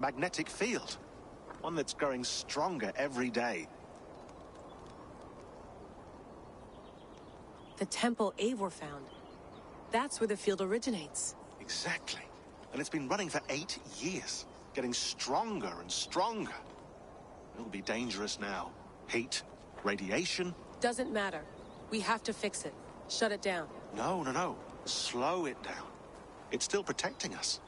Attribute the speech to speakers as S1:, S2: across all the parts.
S1: magnetic field. One that's growing stronger every day.
S2: The temple Eivor found. That's where the field originates.
S1: Exactly. And it's been running for 8 years. Getting stronger and stronger. It'll be dangerous now. Heat, radiation.
S2: Doesn't matter. We have to fix it. Shut it down.
S1: No. Slow it down. It's still protecting us.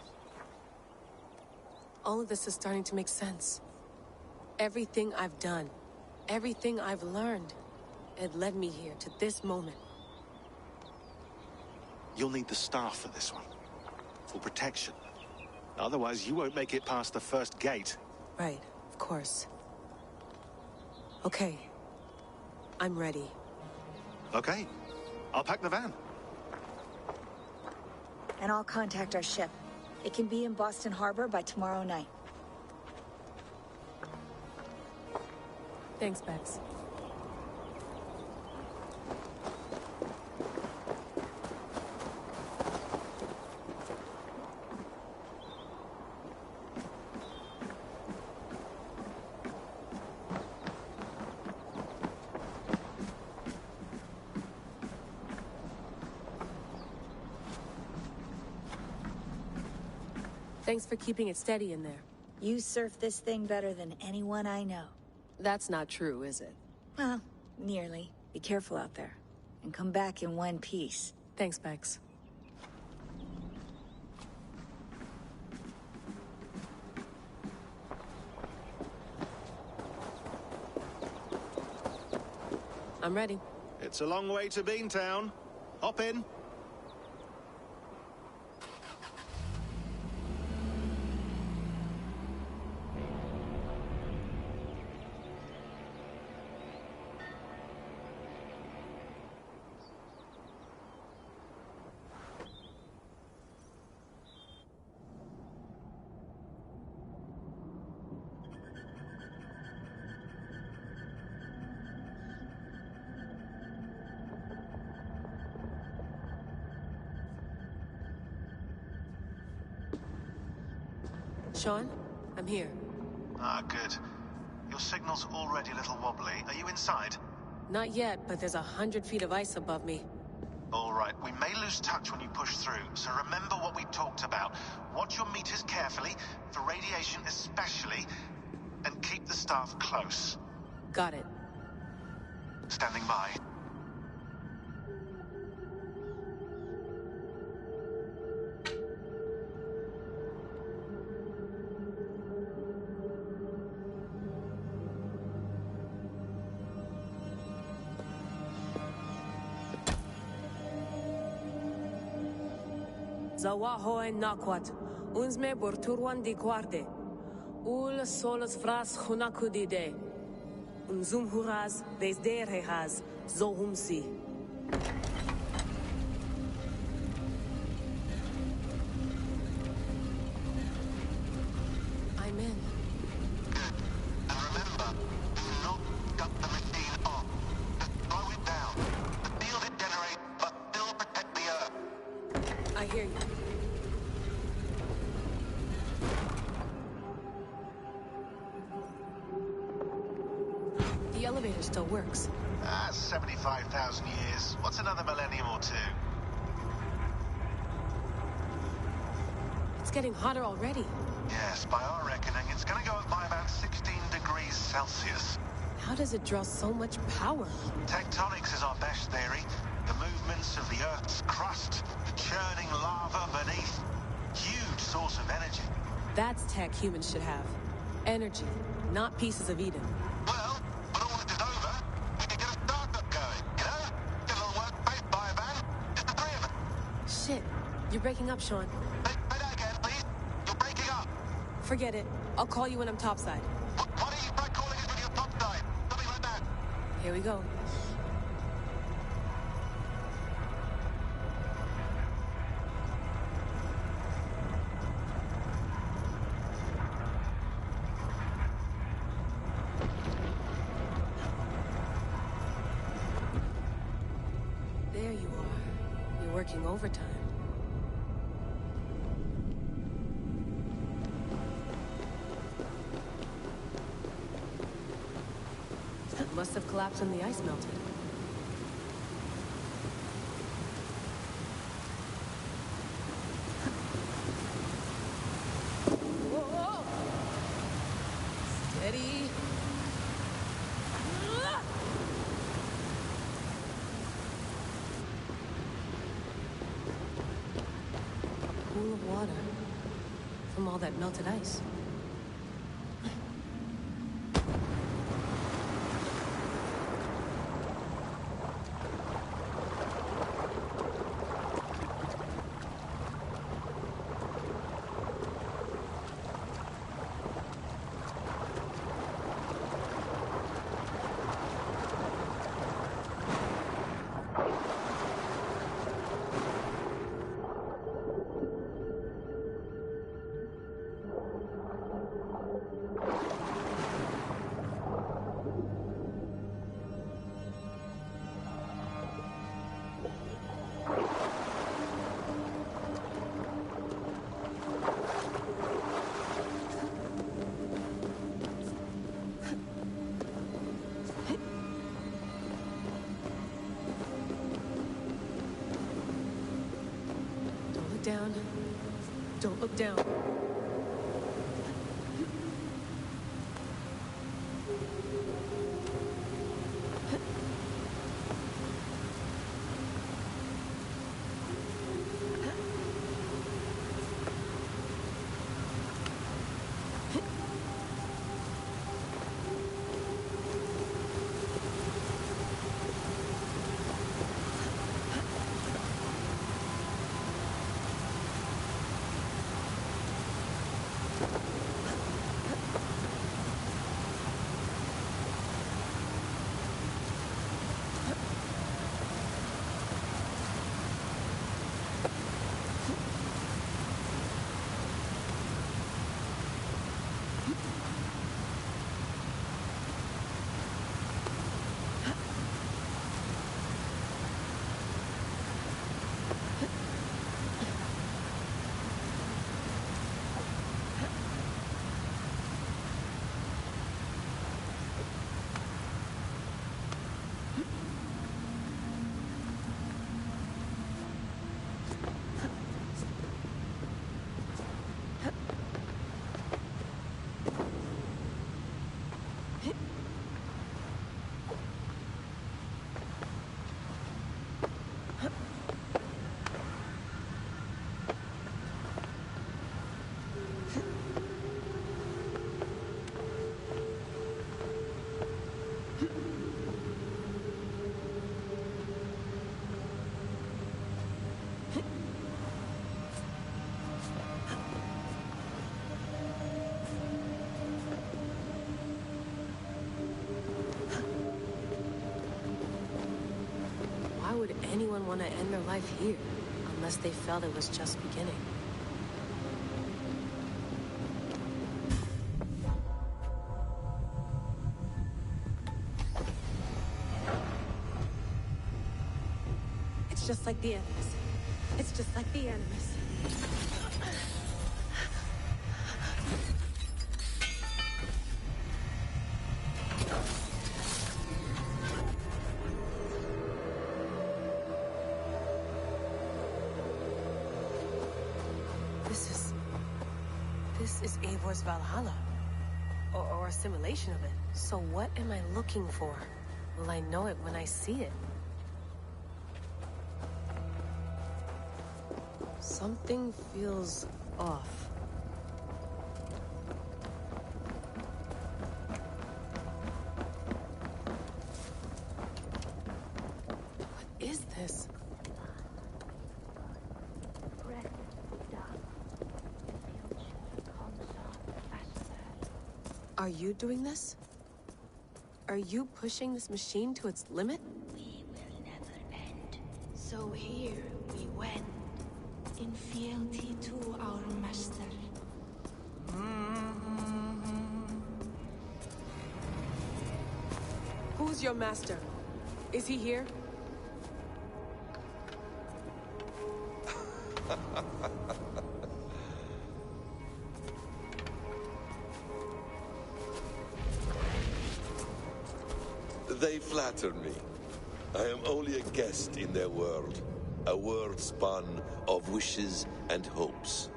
S2: All of this is starting to make sense. Everything I've done, everything I've learned, it led me here to this moment.
S1: You'll need the staff for this one. For protection. Otherwise, you won't make it past the first gate.
S2: Right, of course. Okay. I'm ready.
S1: Okay. I'll pack the van.
S3: And I'll contact our ship. It can be in Boston Harbor by tomorrow night.
S2: Thanks, Bex. Thanks for keeping it steady in there.
S3: You surf this thing better than anyone I know.
S2: That's not true, is it?
S3: Well, nearly. Be careful out there. And come back in one piece.
S2: Thanks, Bex. I'm ready.
S1: It's a long way to Beantown. Hop in.
S2: Sean, I'm here.
S1: Ah, good. Your signal's already a little wobbly. Are you inside?
S2: Not yet, but there's 100 feet of ice above me.
S1: All right, we may lose touch when you push through, so remember what we talked about. Watch your meters carefully, for radiation especially, and keep the staff close.
S2: Got it.
S1: Standing by.
S2: Zawaho en nakwat, unsme borturwan di guarde. Ul solos vras hunakudide. Unzum huraz, desde rehaz, zohumsi. I'm in.
S1: Good. And remember, do not cut the machine off. Just slow it down. The field it generates, but still protect the Earth.
S2: I hear you. The elevator still works.
S1: 75,000 years. What's another millennium or two?
S2: It's getting hotter already.
S1: Yes, by our reckoning, it's going to go up by about 16 degrees Celsius.
S2: How does it draw so much power?
S1: Tectonics is our best theory. The movements of the Earth's crust, the churning lava beneath. Huge source of energy.
S2: That's tech humans should have. Energy, not pieces of Eden.
S1: Well, when all this is over, we can get a startup going, you know? Get a little workspace, buy a van, just the three of us.
S2: Shit, you're breaking up, Sean.
S1: Say that again, please. You're breaking up.
S2: Forget it. I'll call you when I'm topside.
S1: Why don't you try calling us when you're topside? Something like that.
S2: Here we go. There you are. You're working overtime. must have collapsed when the ice melted. Whoa! Steady. A pool of water from all that melted ice. Down. Don't look down. Why would anyone want to end their life here, unless they felt it was just beginning? It's just like the Animus. It's just like the Animus. This is Eivor's Valhalla. Or a simulation of it. So what am I looking for? Will I know it when I see it? Something feels off. What is this? Are you doing this? Are you pushing this machine to its limit?
S4: We will never end. So here we went, in fealty to our master.
S2: Who's your master? Is he here?
S5: They flatter me. I am only a guest in their world. A world spun of wishes and hopes.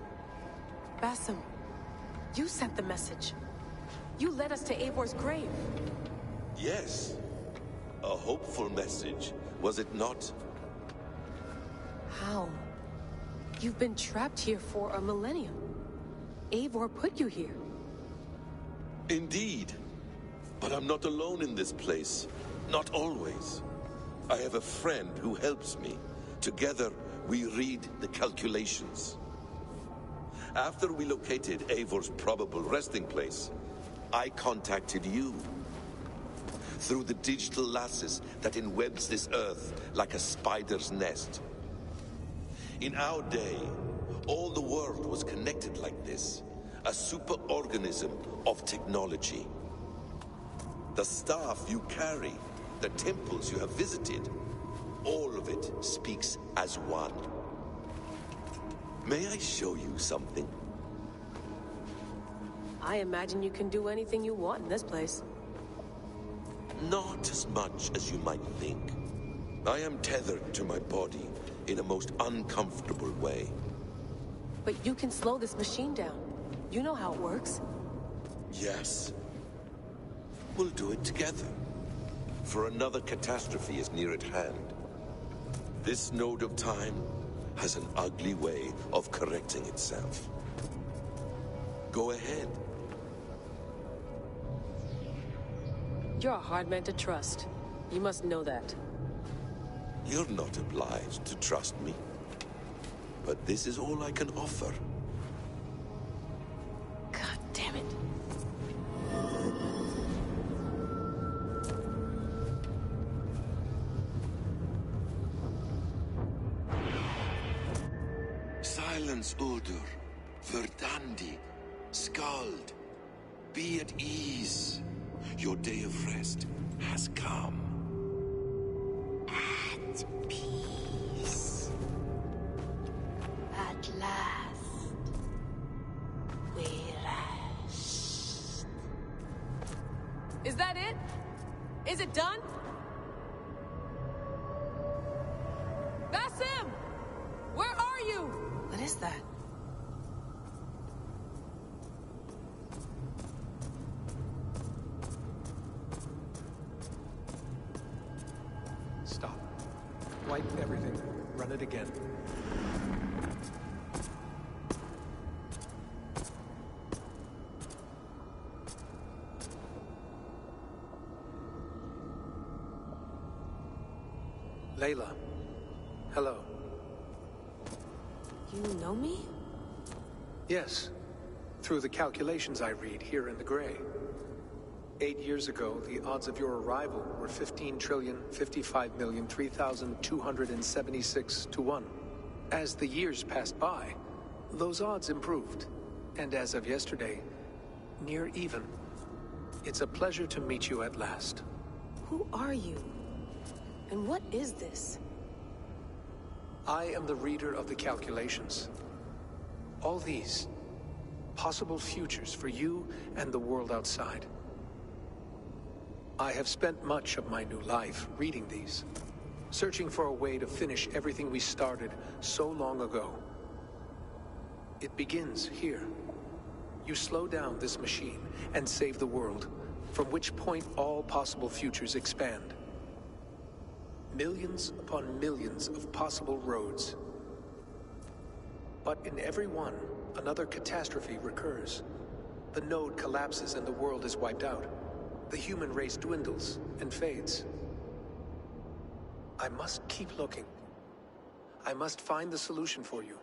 S2: Basim, you sent the message. You led us to Eivor's grave.
S5: Yes. A hopeful message, was it not?
S2: How? You've been trapped here for a millennium. Eivor put you here.
S5: Indeed. But I'm not alone in this place. Not always. I have a friend who helps me. Together, we read the calculations. After we located Eivor's probable resting place, I contacted you. Through the digital lasses that enwebs this earth like a spider's nest. In our day, all the world was connected like this. A superorganism of technology. The staff you carry, the temples you have visited, all of it speaks as one. May I show you something?
S2: I imagine you can do anything you want in this place.
S5: Not as much as you might think. I am tethered to my body in a most uncomfortable way.
S2: But you can slow this machine down. You know how it works.
S5: Yes. We'll do it together. For another catastrophe is near at hand. This node of time has an ugly way of correcting itself. Go ahead.
S2: You're a hard man to trust. You must know that.
S5: You're not obliged to trust me. But this is all I can offer.
S2: God damn it.
S5: Silence, Udur. Verdandi. Skald. Be at ease. Your day of rest has come.
S4: At peace. At last, we rest.
S2: Is that it? Is it done? Basim! Where are you? What is that?
S6: Stop. Wipe everything. Run it again. Layla. Hello.
S2: You know me?
S6: Yes. Through the calculations I read here in the gray. 8 years ago, the odds of your arrival were 15,055,003,276 to 1. As the years passed by, those odds improved. And as of yesterday, near even. It's a pleasure to meet you at last.
S2: Who are you? And what is this?
S6: I am the reader of the calculations. All these, possible futures for you and the world outside. I have spent much of my new life reading these, searching for a way to finish everything we started so long ago. It begins here. You slow down this machine and save the world, from which point all possible futures expand. Millions upon millions of possible roads. But in every one, another catastrophe recurs. The node collapses and the world is wiped out. The human race dwindles and fades. I must keep looking. I must find the solution for you.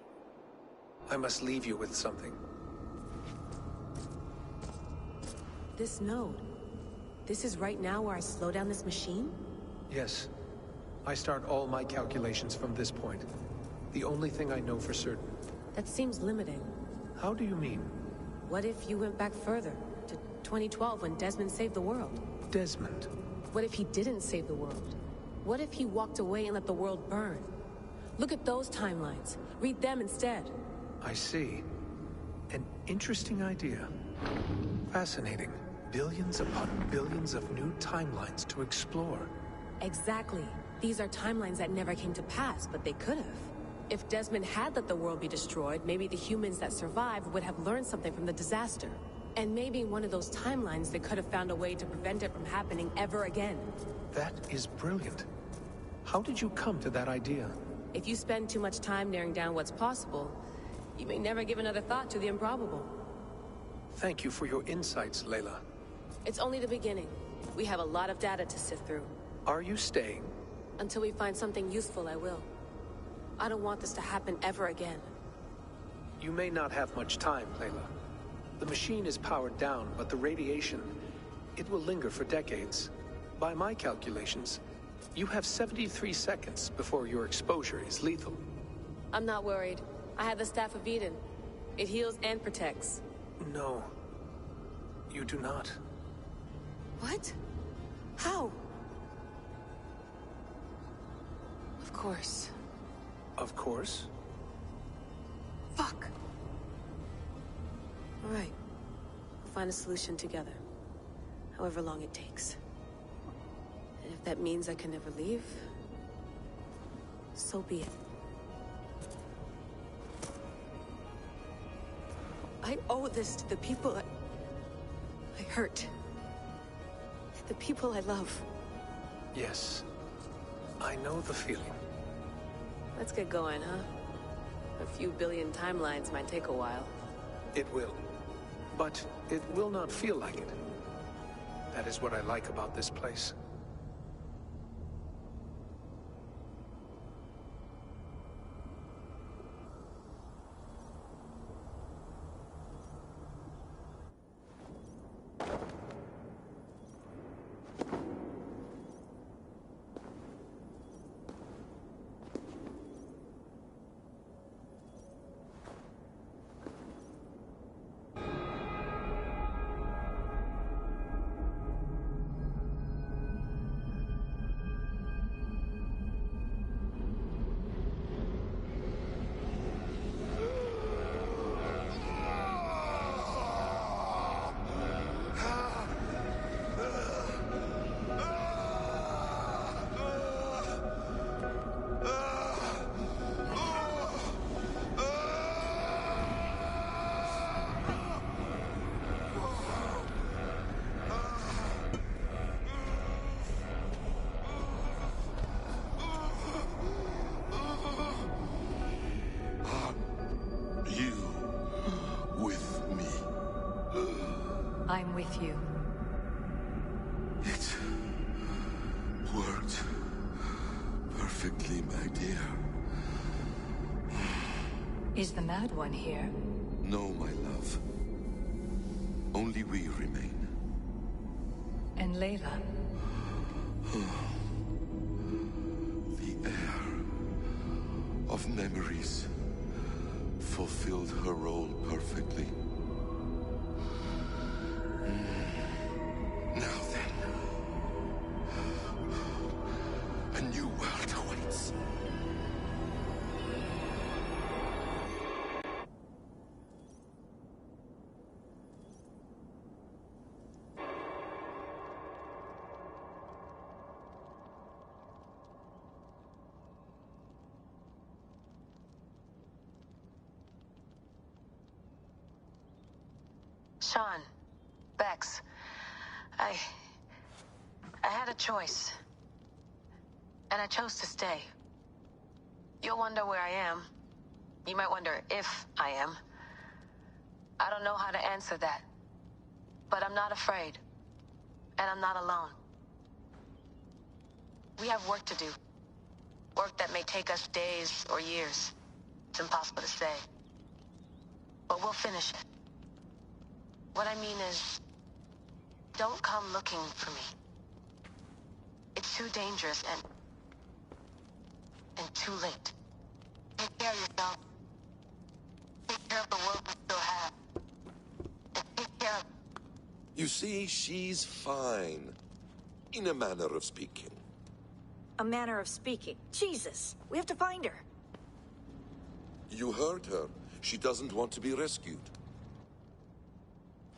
S6: I must leave you with something.
S2: This node. This is right now where I slow down this machine?
S6: Yes. I start all my calculations from this point. The only thing I know for certain.
S2: That seems limiting.
S6: How do you mean?
S2: What if you went back further, to 2012 when Desmond saved the world?
S6: Desmond?
S2: What if he didn't save the world? What if he walked away and let the world burn? Look at those timelines. Read them instead.
S6: I see. An interesting idea. Fascinating. billions upon billions of new timelines to explore.
S2: Exactly. These are timelines that never came to pass, but they could have. If Desmond had let the world be destroyed, maybe the humans that survived would have learned something from the disaster. And maybe in one of those timelines they could have found a way to prevent it from happening ever again.
S6: That is brilliant. How did you come to that idea?
S2: If you spend too much time narrowing down what's possible, you may never give another thought to the improbable.
S6: Thank you for your insights, Layla.
S2: It's only the beginning. We have a lot of data to sift through.
S6: Are you staying?
S2: Until we find something useful, I will. I don't want this to happen ever again.
S6: You may not have much time, Layla. The machine is powered down, but the radiation, it will linger for decades. By my calculations, you have 73 seconds before your exposure is lethal.
S2: I'm not worried. I have the Staff of Eden. It heals and protects.
S6: No, you do not.
S2: What? How? Of course.
S6: Of course.
S2: Fuck. All right. We'll find a solution together. However long it takes. And if that means I can never leave, so be it. I owe this to the people I hurt. The people I love.
S6: Yes. I know the feeling.
S2: Let's get going, huh? A few billion timelines might take a while.
S6: It will. But it will not feel like it. That is what I like about this place.
S3: I'm with you.
S5: It worked perfectly, my dear.
S3: Is the Mad One here?
S5: No, my love. Only we remain.
S3: And Layla?
S5: The air of memories fulfilled her role perfectly. Now then, a new world awaits.
S2: Sean, Bex, I had a choice. And I chose to stay. You'll wonder where I am. You might wonder if I am. I don't know how to answer that. But I'm not afraid. And I'm not alone. We have work to do. Work that may take us days or years. It's impossible to say. But we'll finish it. What I mean is, don't come looking for me. It's too dangerous and too late. Take care of yourself. Take care of the world we still have. And take care of...
S5: You see, she's fine. In a manner of speaking.
S3: A manner of speaking. Jesus! We have to find her.
S5: You heard her. She doesn't want to be rescued.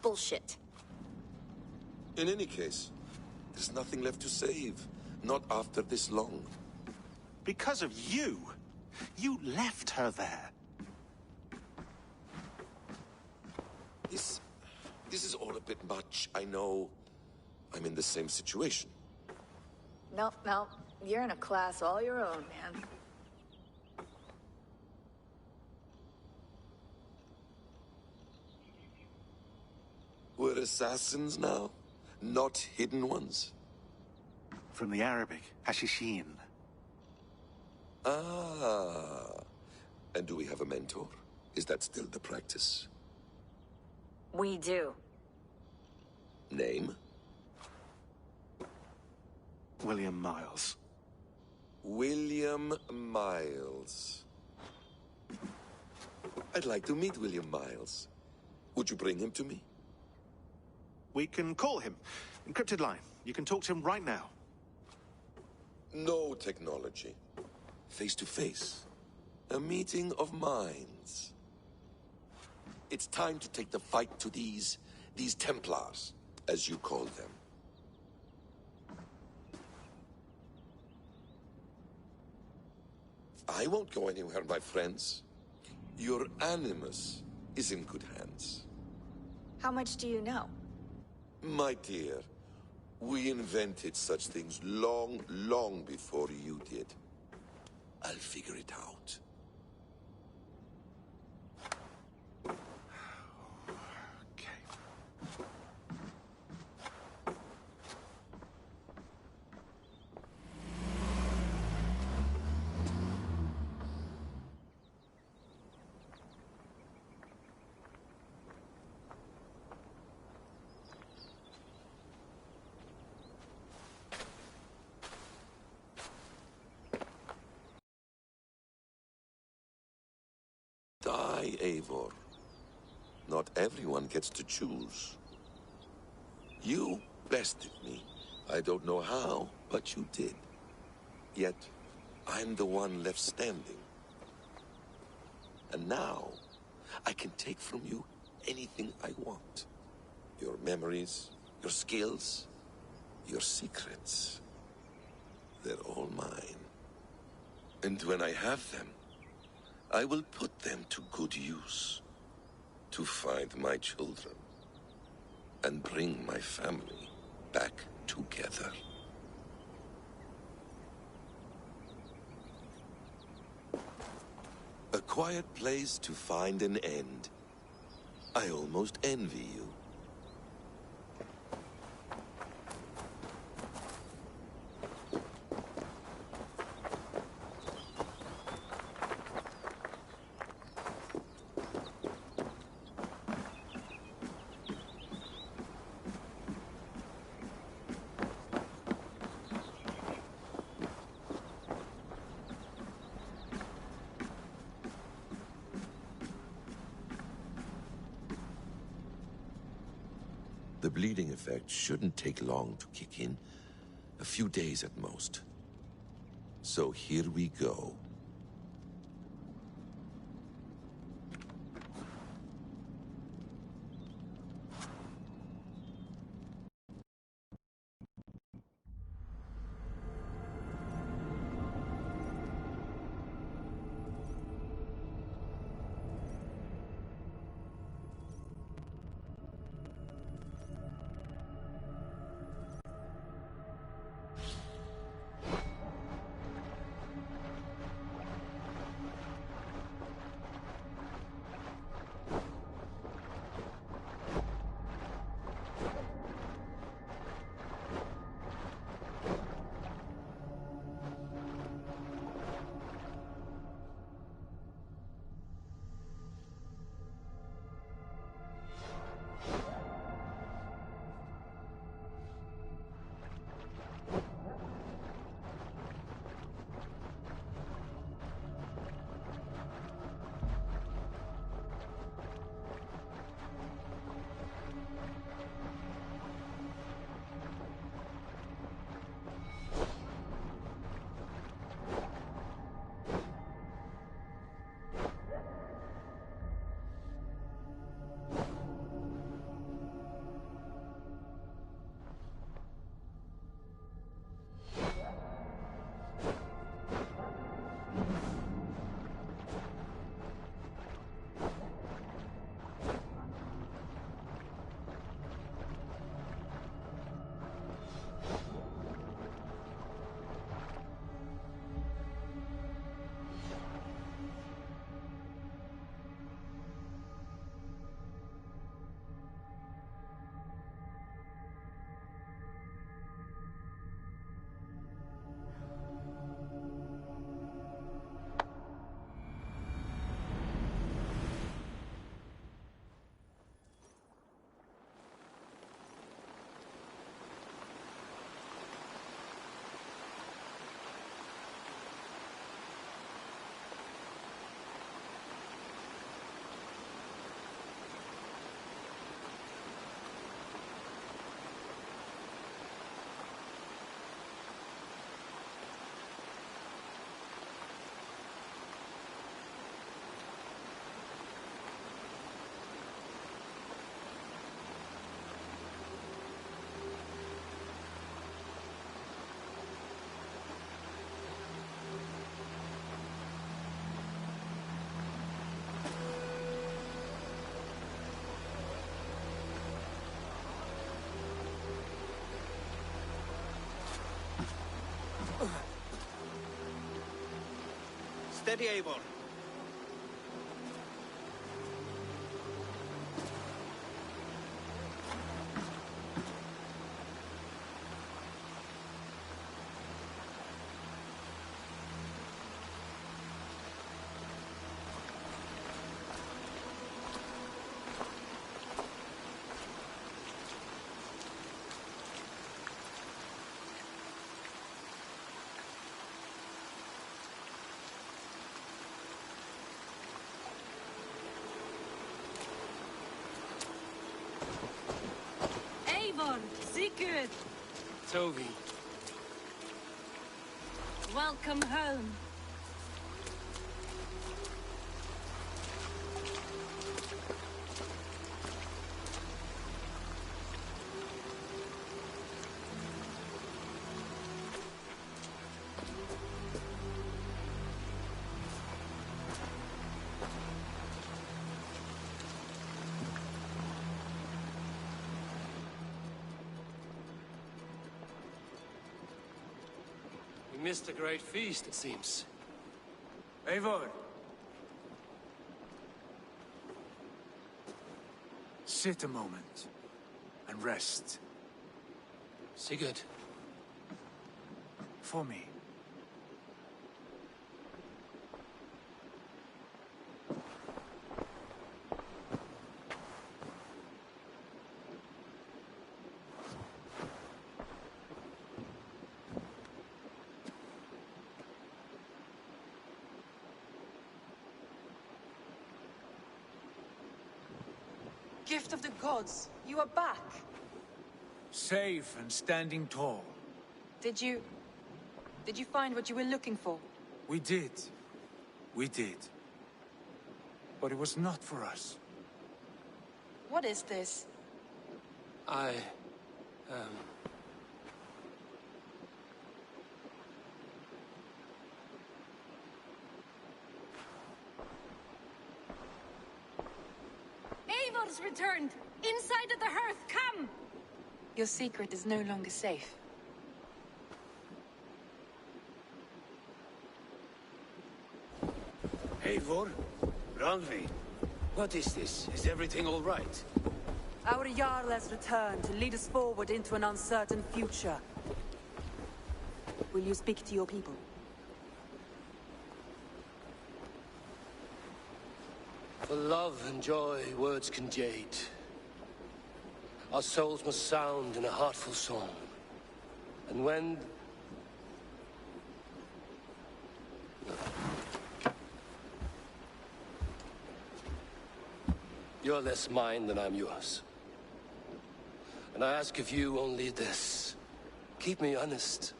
S3: Bullshit.
S5: In any case, there's nothing left to save. Not after this long.
S1: Because of you. You left her there.
S5: This is all a bit much, I know. I'm in the same situation.
S3: Nope, nope. You're in a class all your own, man.
S5: We're assassins now, not hidden ones.
S1: From the Arabic, Hashishin.
S5: Ah. And do we have a mentor? Is that still the practice?
S3: We do.
S5: Name?
S1: William Miles.
S5: William Miles. I'd like to meet William Miles. Would you bring him to me?
S1: We can call him. Encrypted line. You can talk to him right now.
S5: No technology. Face to face. A meeting of minds. It's time to take the fight to these Templars, as you call them. I won't go anywhere, my friends. Your animus is in good hands.
S3: How much do you know?
S5: My dear, we invented such things long, long before you did. I'll figure it out.
S1: Okay.
S5: Die, Eivor. Not everyone gets to choose. You bested me. I don't know how, but you did. Yet, I'm the one left standing. And now, I can take from you anything I want. Your memories, your skills, your secrets. They're all mine. And when I have them, I will put them to good use. To find my children. And bring my family back together. A quiet place to find an end. I almost envy you. The bleeding effect shouldn't take long to kick in. A few days at most. So here we go.
S7: Steady, Eivor.
S8: Eivor, Sigurd,
S6: Toby.
S8: welcome home.
S6: We missed a great feast, it seems. Eivor! Sit a moment and rest. Sigurd. For me.
S9: Gift of the gods, you are back.
S6: Safe and standing tall.
S9: Did you find what you were looking for?
S6: We did. We did. But it was not for us.
S9: What is this?
S8: Eivor's returned! Inside of the hearth, come!
S9: Your secret is no longer safe.
S10: Eivor? Randvi? What is this? Is everything all right?
S9: Our Jarl has returned to lead us forward into an uncertain future. Will you speak to your people?
S10: For love and joy, words can jade. Our souls must sound in a heartful song. And when... You're less mine than I'm yours. And I ask of you only this. Keep me honest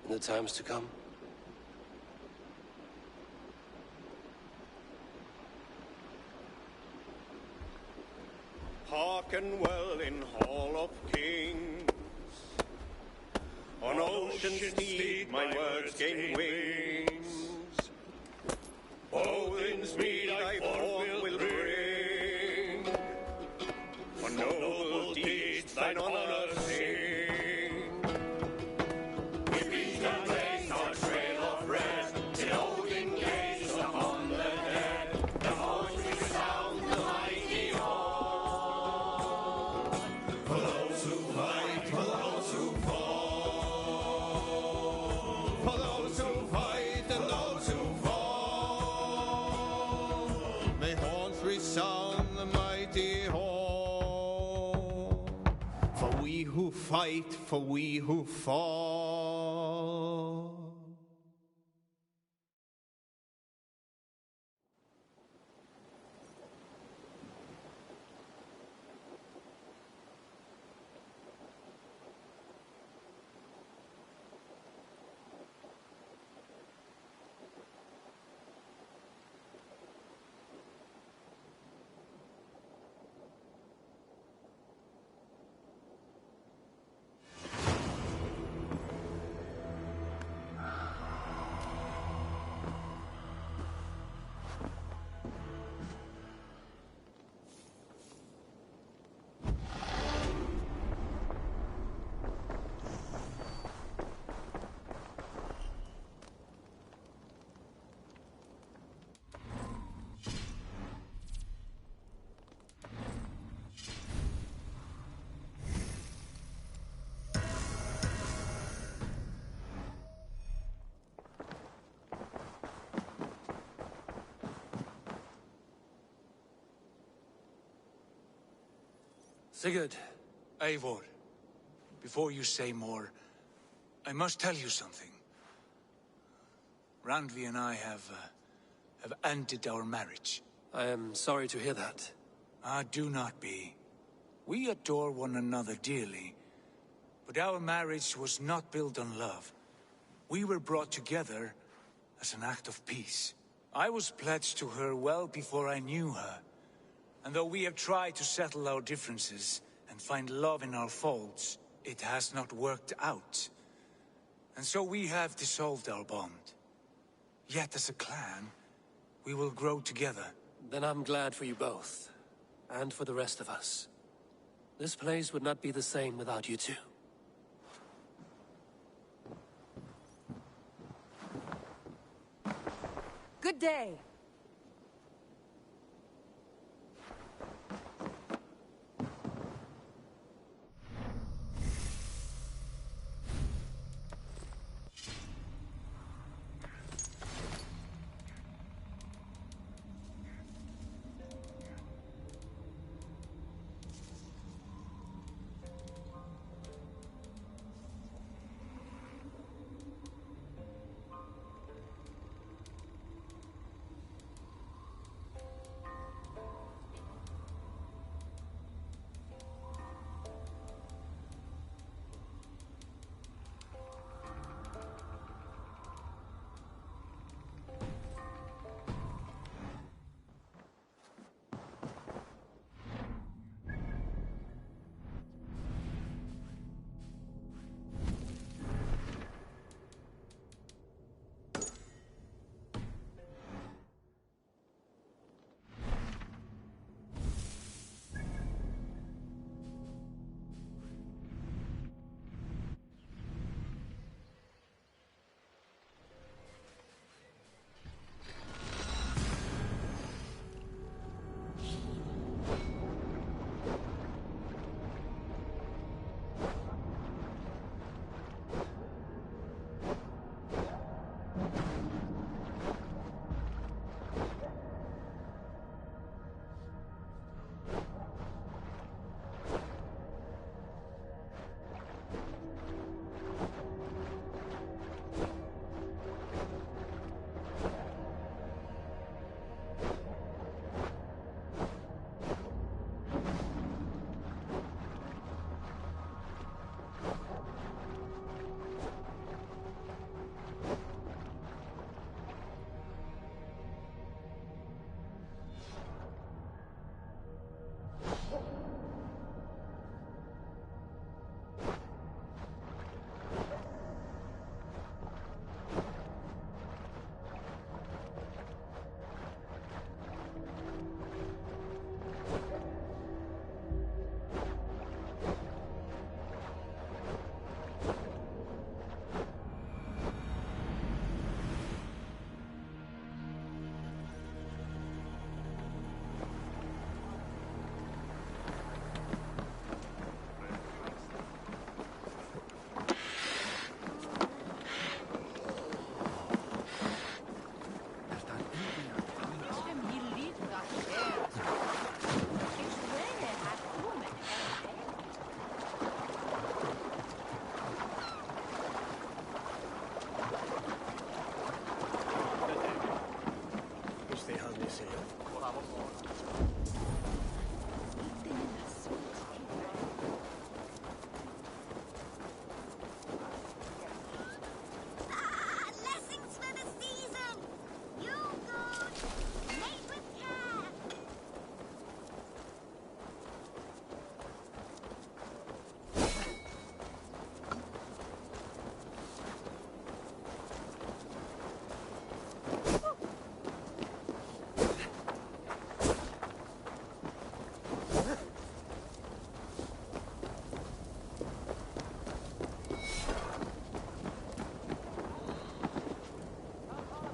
S10: in the times to come.
S7: Hearken well in Hall of Kings. On ocean's steed my words gain wings. Odin's mead I forth will bring. For noble deeds thine honor sing. We reach the place, our trail of rest. In Odin gaze upon the dead. The voice resound the mighty hall. For those who fight, for those who fall. For those who fight and those who fall. May horns resound the mighty hall. For we who fight, for we who fall.
S10: Sigurd.
S11: Eivor, before you say more, I must tell you something. Randvi and I have ended our marriage.
S10: I am sorry to hear that.
S11: Ah, do not be. We adore one another dearly, but our marriage was not built on love. We were brought together as an act of peace. I was pledged to her well before I knew her, and though we have tried to settle our differences and find love in our faults, it has not worked out. And so we have dissolved our bond. Yet as a clan, we will grow together.
S10: Then I'm glad for you both, and for the rest of us. This place would not be the same without you two.
S9: Good day.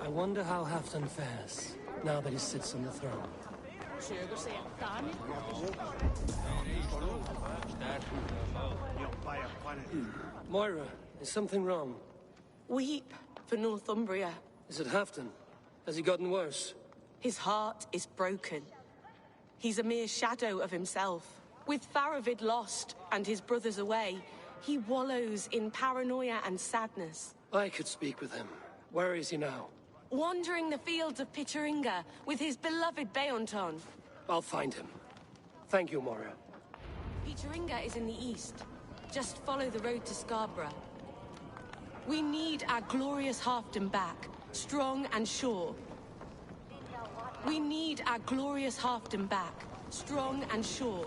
S10: I wonder how Halfdan fares, now that he sits on the throne. Moira, is something wrong?
S12: Weep for Northumbria.
S10: Is it Halfdan? Has he gotten worse?
S12: His heart is broken. He's a mere shadow of himself. With Faravid lost and his brothers away, he wallows in paranoia and sadness.
S10: I could speak with him. Where is he now?
S12: Wandering the fields of Pichuringa with his beloved Beonton.
S10: I'll find him. Thank you, Moira.
S12: Pichuringa is in the east. Just follow the road to Scarborough. We need our glorious halfdom back, strong and sure. We need our glorious halfdom back, strong and sure.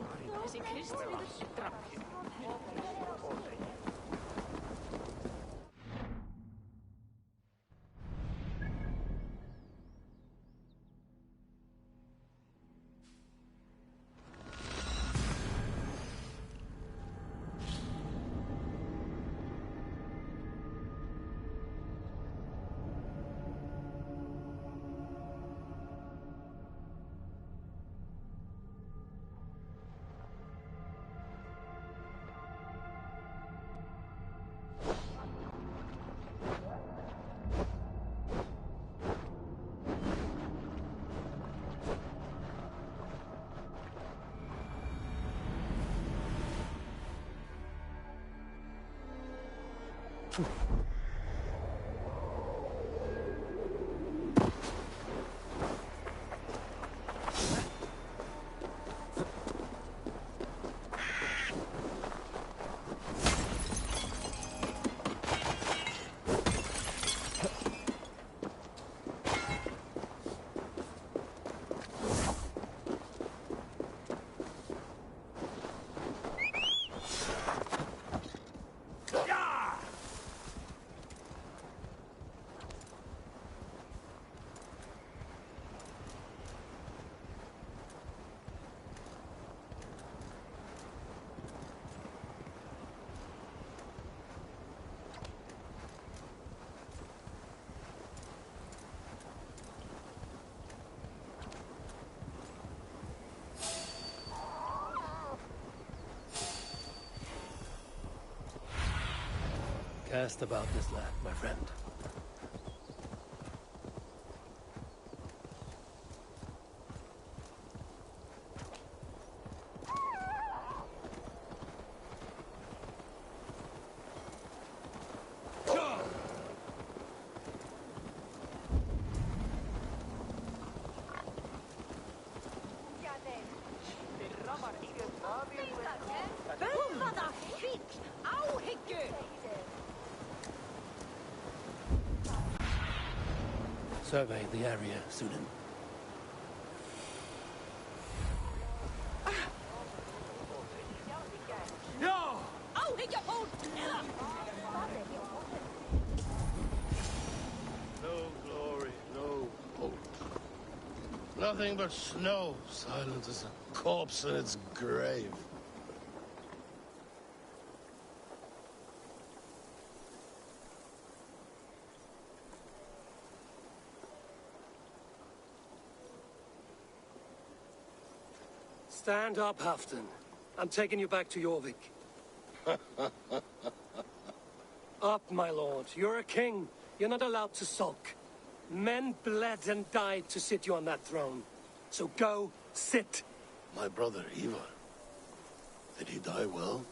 S10: Cast about this land, my friend. Survey the area, Sunan.
S7: No!
S8: Oh, hit your hold!
S7: No glory, no hope. Nothing but snow, silent as a corpse in its grave.
S10: Stand up, Halfdan. I'm taking you back to Jorvik. Up, my lord. You're a king. You're not allowed to sulk. Men bled and died to sit you on that throne. So go, sit.
S7: My brother, Ivar. Did he die well?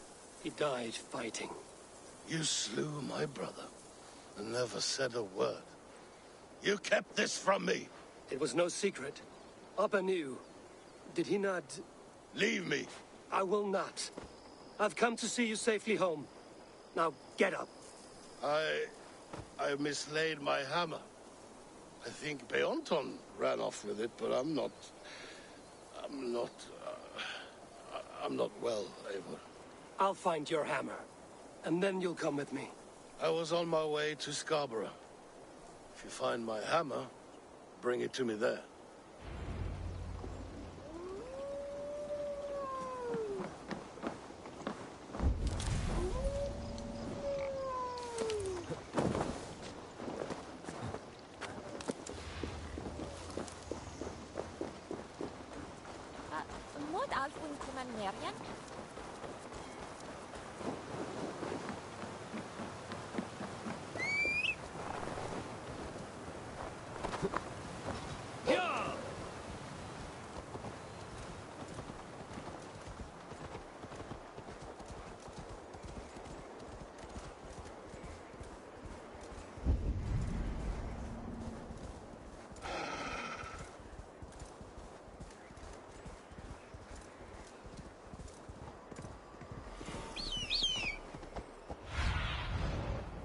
S10: He died fighting.
S7: You slew my brother and never said a word. You kept this from me.
S10: It was no secret. Appa knew. Did he not...
S7: Leave me.
S10: I will not. I've come to see you safely home. Now, get up.
S7: I mislaid my hammer. I think Beonton ran off with it, but I'm not well, Eivor.
S10: I'll find your hammer, and then you'll come with me.
S7: I was on my way to Scarborough. If you find my hammer, bring it to me there.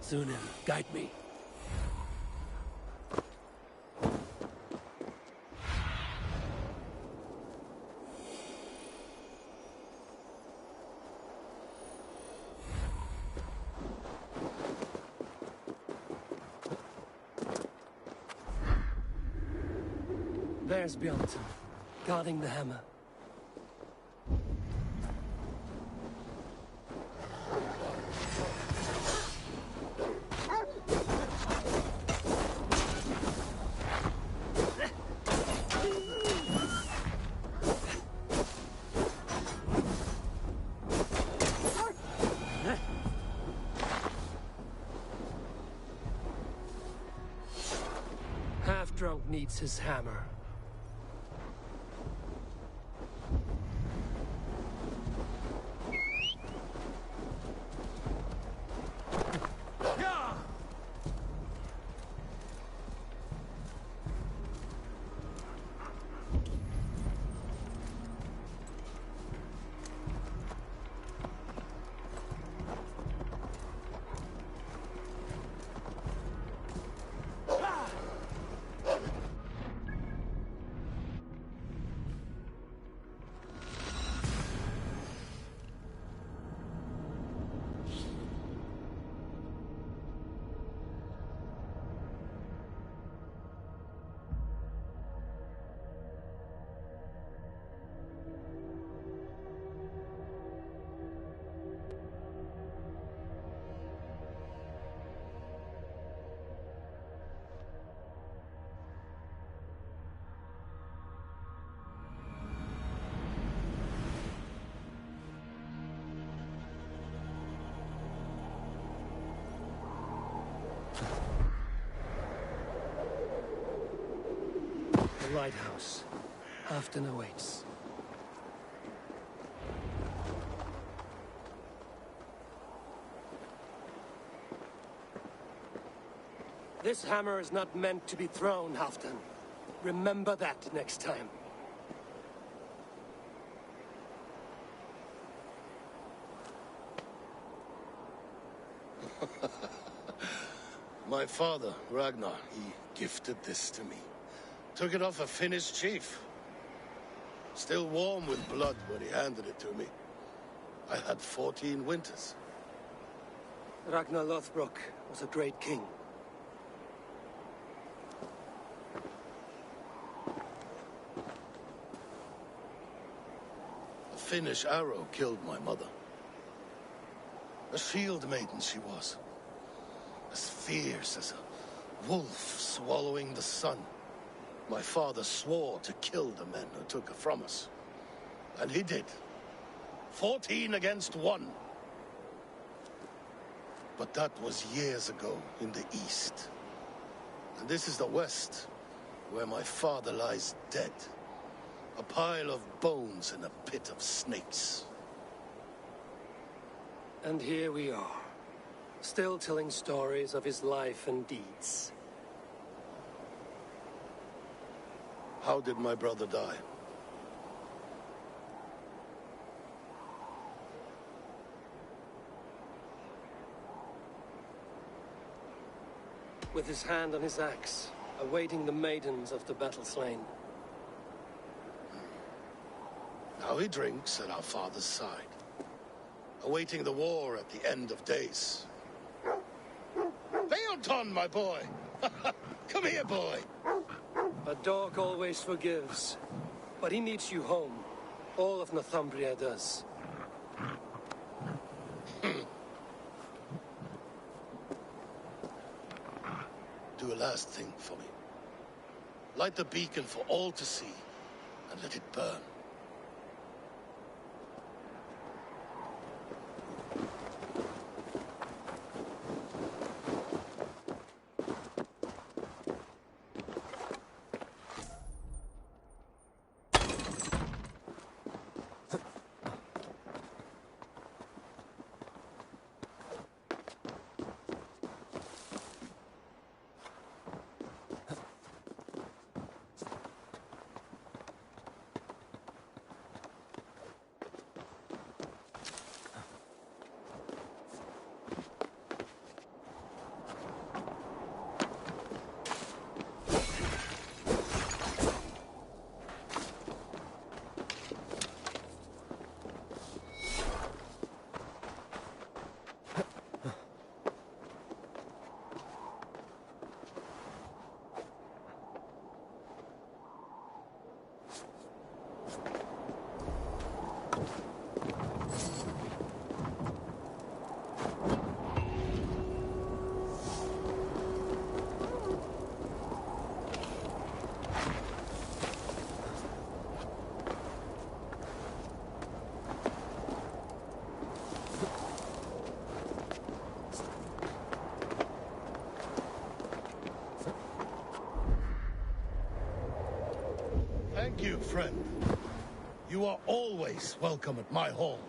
S10: Zunim, guide me. There's Bjornson, guarding the hammer. Half-drunk needs his hammer. The lighthouse. Afton awaits. This hammer is not meant to be thrown, Halfdan. Remember that next time.
S13: My father, Ragnar, he gifted this to me. Took it off a Finnish chief. Still warm with blood when he handed it to me. I had 14 winters.
S10: Ragnar Lothbrok was a great king.
S13: A Finnish arrow killed my mother. A shield maiden she was. As fierce as a wolf swallowing the sun. My father swore to kill the men who took her from us. And he did. 14 against 1. But that was years ago in the east. And this is the west, where my father lies dead. A pile of bones in a pit of snakes.
S10: And here we are, still telling stories of his life and deeds.
S13: How did my brother die?
S10: With his hand on his axe, awaiting the maidens of the battle slain.
S13: Now he drinks at our father's side, awaiting the war at the end of days. Beoton, my boy! Come here, boy!
S10: A dog always forgives, but he needs you home. All of Northumbria does.
S13: Do a last thing for me. Light the beacon for all to see, and let it burn. you, friend. You are always welcome at my hall.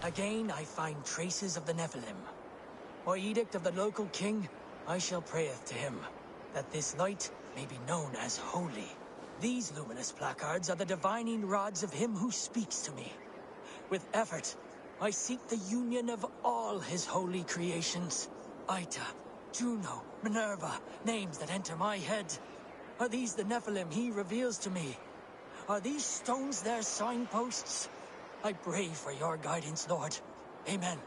S14: Again I find traces of the Nephilim. By edict of the local king, I shall prayeth to him, that this light may be known as holy. These luminous placards are the divining rods of him who speaks to me. With effort, I seek the union of all his holy creations. Ita, Juno, Minerva, names that enter my head. Are these the Nephilim he reveals to me? Are these stones their signposts? I pray for your guidance, Lord. Amen.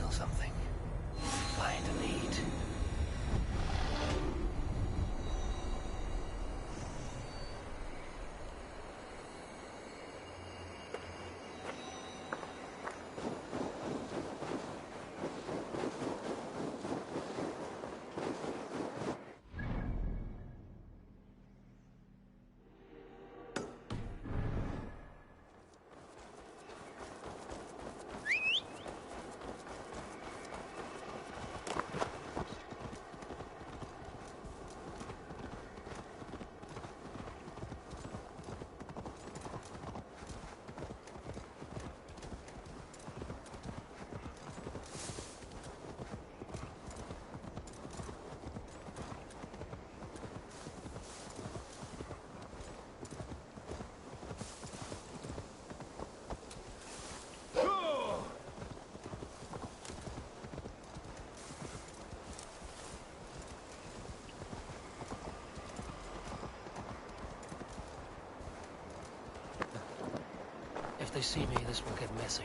S15: Something. Find a lead.
S14: they see me, this will get messy.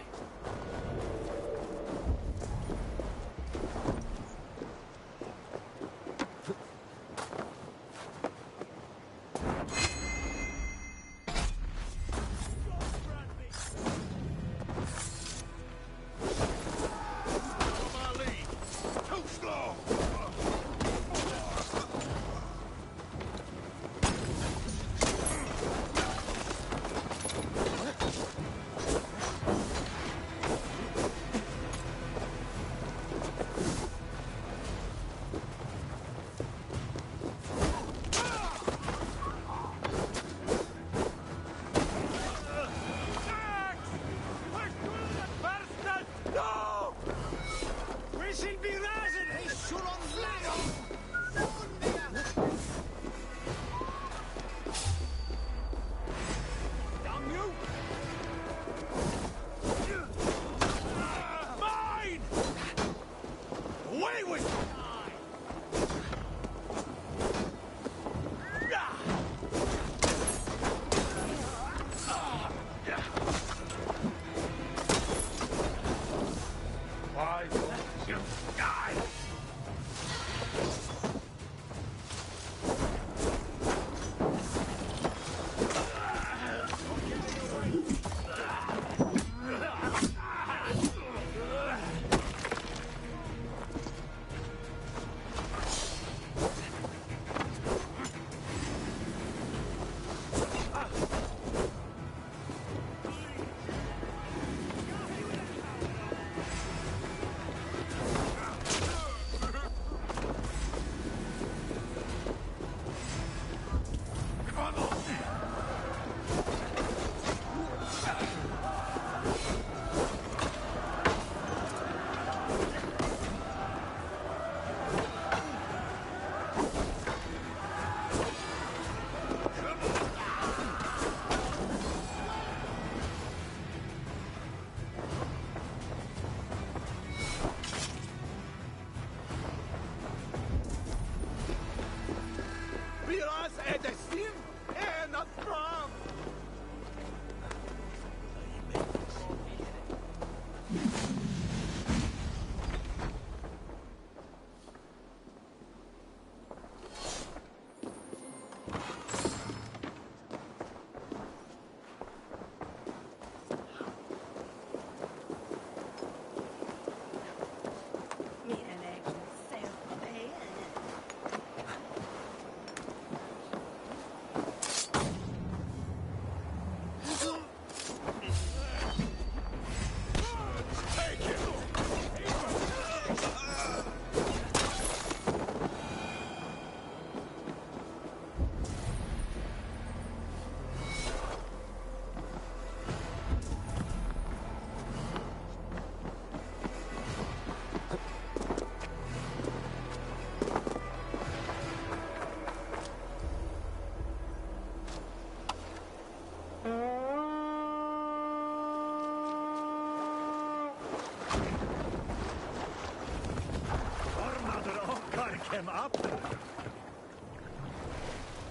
S7: him up.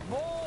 S11: More!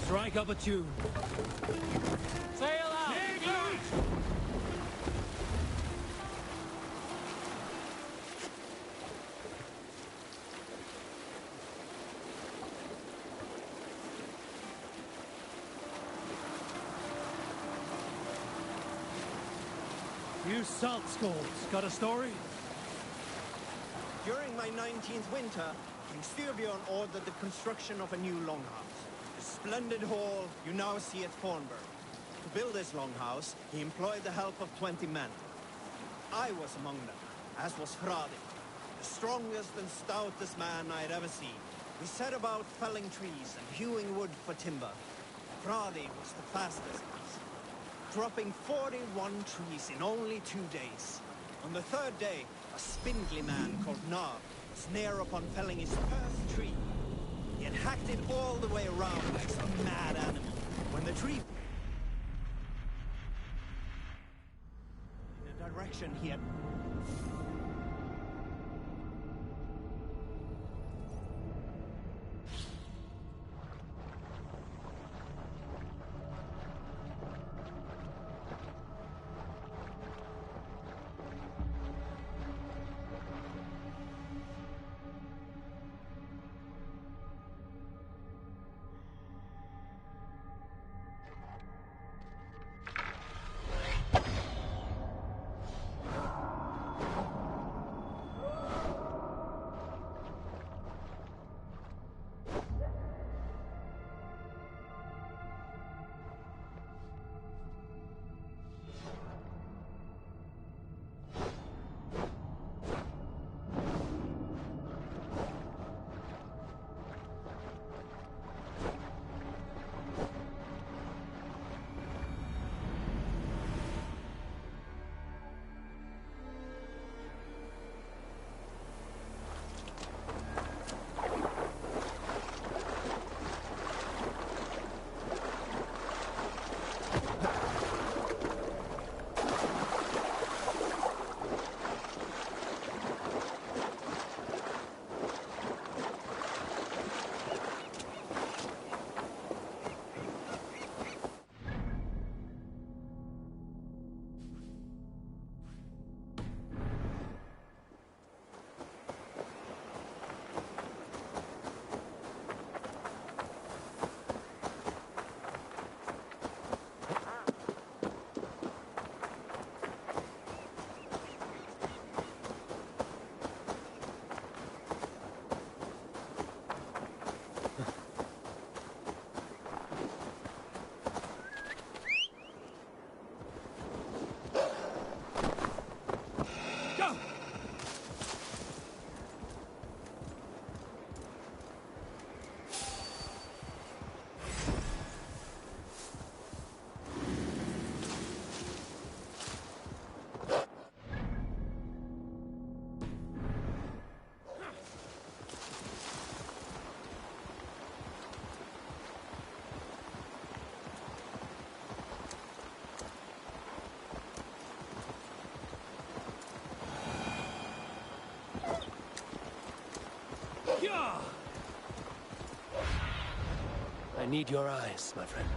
S14: Strike up a tune. Sail out!
S16: You salt skulls, got a story?
S17: During my 19th winter, King Styrbjorn ordered the construction of a new longhouse. A splendid hall you now see at Thornburg. To build this longhouse, he employed the help of 20 men. I was among them, as was Fradi, the strongest and stoutest man I had ever seen. We set about felling trees and hewing wood for timber. Fradi was the fastest, dropping 41 trees in only 2 days. On the third day, a spindly man called Nav was near upon felling his first tree. He had hacked it all the way around like some mad animal. When the tree... in a direction he had...
S10: I need your eyes, my friend.